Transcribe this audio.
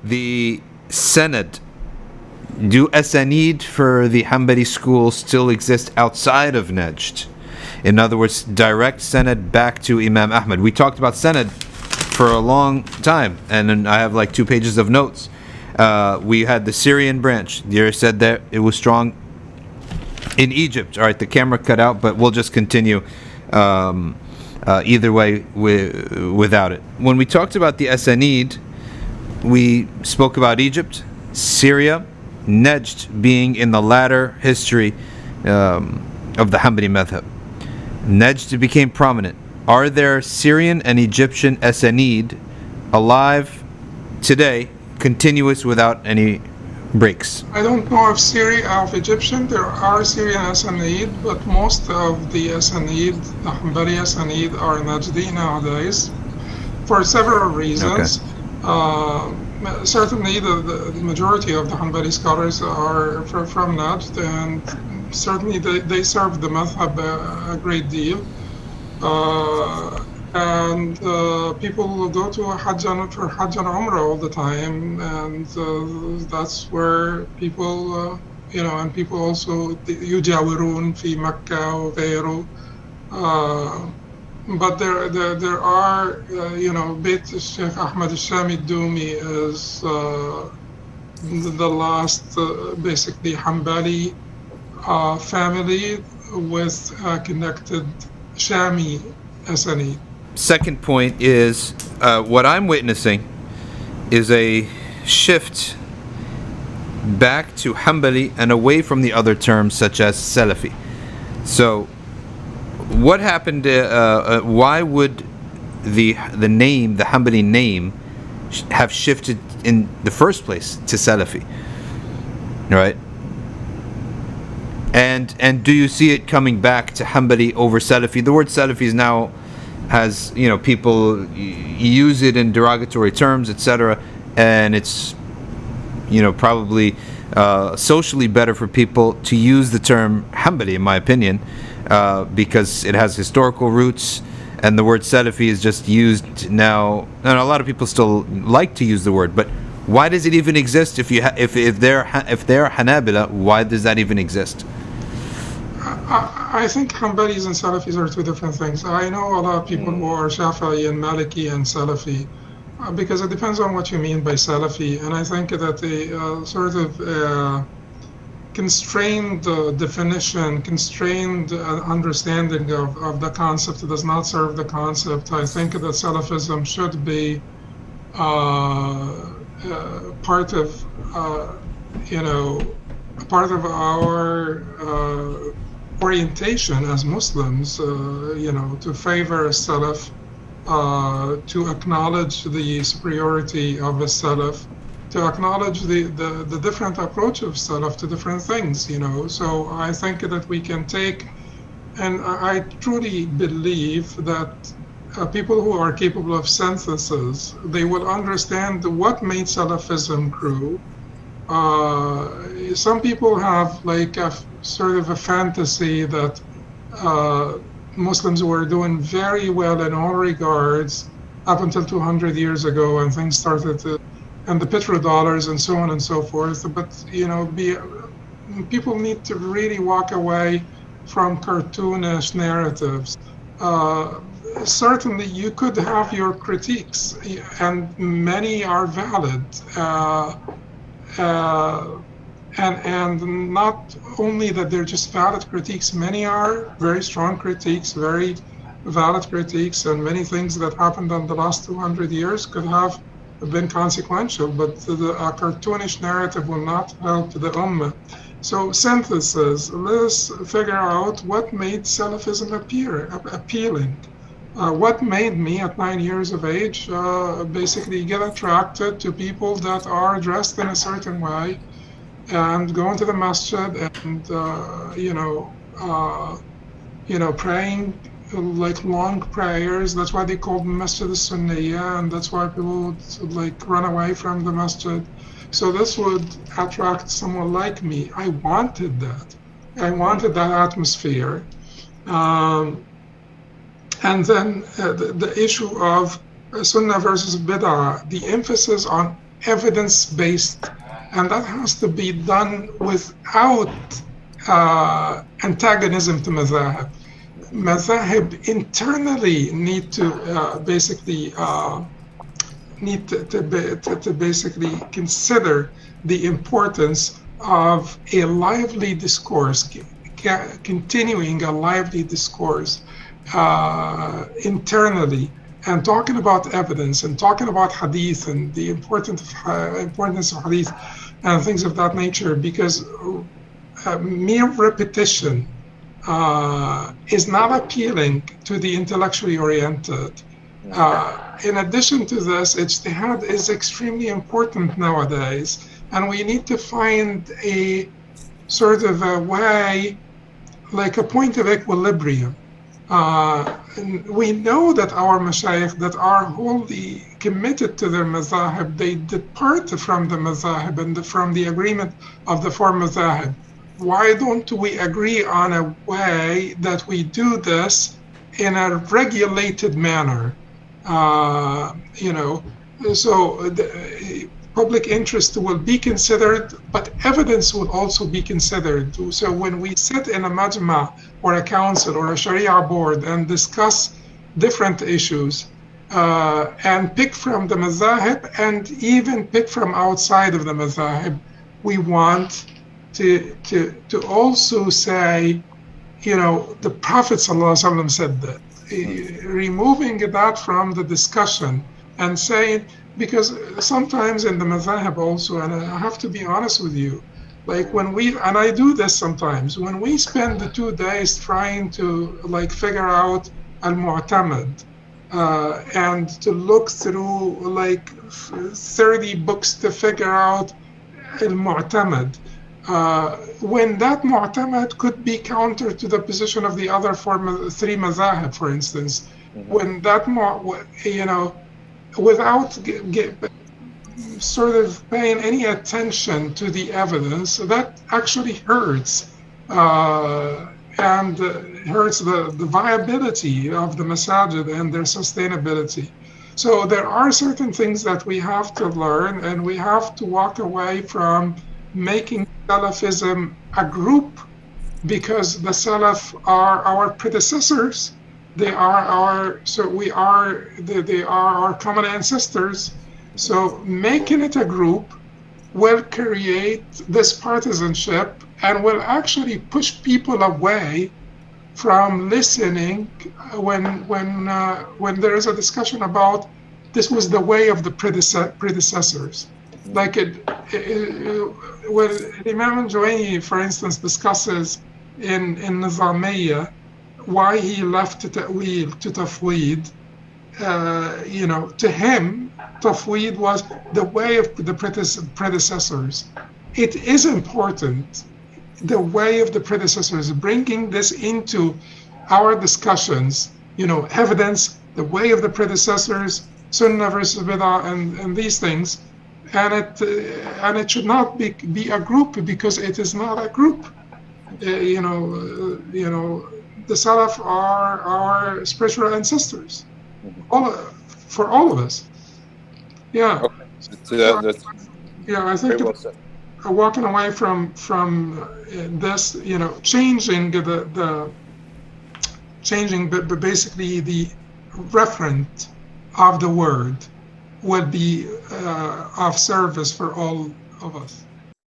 the Sanad. Do Asanid for the Hanbali school still exist outside of Najd? In other words, direct Sanad back to Imam Ahmad. We talked about Sanad for a long time, and then I have like 2 pages of notes. We had the Syrian branch. Dear said that it was strong in Egypt. All right, the camera cut out, but we'll just continue either way without it. When we talked about the Asanid, we spoke about Egypt, Syria, Najd being in the latter history of the Hanbali madhhab. Najd became prominent. Are there Syrian and Egyptian Asanid alive today, continuous without any breaks? I don't know of Egyptian. There are Syrian Asanid, but most of the Asanid, the Hanbali Asanid, are Najdi nowadays for several reasons. Okay. Certainly, the majority of the Hanbali scholars are from Najd, and certainly they serve the madhhab a great deal. And people go to Hajj and Umrah all the time, and that's where people, and people also يجاورون في مكة وغيره. But there are, Beit Sheikh Ahmad al-Shami al-Dumi is the last, basically, Hanbali family with connected Shami Asanid. Second point is what I'm witnessing is a shift back to Hanbali and away from the other terms such as Salafi. So what happened? Why would the name, the Hanbali name, have shifted in the first place to Salafi? Right? And do you see it coming back to Hanbali over Salafi? The word Salafi is now has, people use it in derogatory terms, etc., and it's, probably socially better for people to use the term Hanbali, in my opinion, because it has historical roots, and the word Salafi is just used now. And a lot of people still like to use the word, but why does it even exist? If they're Hanabila, why does that even exist? I think Hanbalis and Salafis are two different things. I know a lot of people who are Shafi'i and Maliki and Salafi, because it depends on what you mean by Salafi. And I think that the sort of constrained definition, constrained understanding of the concept does not serve the concept. I think that Salafism should be part of our orientation as Muslims, to favor a Salaf, to acknowledge the superiority of a Salaf, to acknowledge the different approach of Salaf to different things, So I think that we can take, and I truly believe that people who are capable of synthesis, they will understand what made Salafism grow. Some people have like a sort of a fantasy that Muslims were doing very well in all regards up until 200 years ago, and things started to, and the petrodollars and so on and so forth. But people need to really walk away from cartoonish narratives. Certainly, you could have your critiques, and many are valid. And not only that they're just valid critiques, many are very strong critiques, very valid critiques, and many things that happened in the last 200 years could have been consequential, but the cartoonish narrative will not help the Ummah. So synthesis, let's figure out what made Salafism appealing. What made me at 9 years of age basically get attracted to people that are dressed in a certain way and go into the masjid and praying like long prayers. That's why they called Masjid al-Sunniyah, and that's why people would like run away from the masjid. So this would attract someone like me. I wanted that. I wanted that atmosphere. And then the issue of Sunnah versus Bid'ah, the emphasis on evidence-based, and that has to be done without antagonism to madhhab. Madhahib internally need to basically basically consider the importance of a lively discourse, continuing a lively discourse internally, and talking about evidence and talking about hadith and the importance of hadith and things of that nature, because mere repetition is not appealing to the intellectually oriented. In addition to this, ijtihad is extremely important nowadays, and we need to find a sort of a way, like a point of equilibrium. And we know that our mashayikh that are wholly committed to their mazahib, they depart from the mazahib and from the agreement of the four mazahib. Why don't we agree on a way that we do this in a regulated manner? So the public interest will be considered, but evidence will also be considered. So when we sit in a majma or a council or a sharia board and discuss different issues and pick from the mazahib and even pick from outside of the mazahib, we want to also say, the Prophet ﷺ said that. Removing that from the discussion and saying, because sometimes in the madhhab also, and I have to be honest with you, like and I do this sometimes, when we spend the 2 days trying to figure out al-mu'tamad and to look through 30 books to figure out al-mu'tamad, when that mu'tamad could be counter to the position of the other three mazahib, for instance, when that without sort of paying any attention to the evidence, that actually hurts and hurts the viability of the masajid and their sustainability. So there are certain things that we have to learn, and we have to walk away from making Salafism a group, because the Salaf are our predecessors. They are our common ancestors. So making it a group will create this partisanship and will actually push people away from listening when there is a discussion about this was the way of the predecessors. Like when Imam al-Juwayni, for instance, discusses in Nizamiyya why he left ta'wil to tafweed, to him, tafweed was the way of the predecessors. It is important, the way of the predecessors, bringing this into our discussions, evidence, the way of the predecessors, sunnah versus bid'ah, and these things. And it should not be a group, because it is not a group. The Salaf are our spiritual ancestors, for all of us. Yeah. Okay. So that's I think well said. Walking away from this, changing basically the referent of the word would be of service for all of us.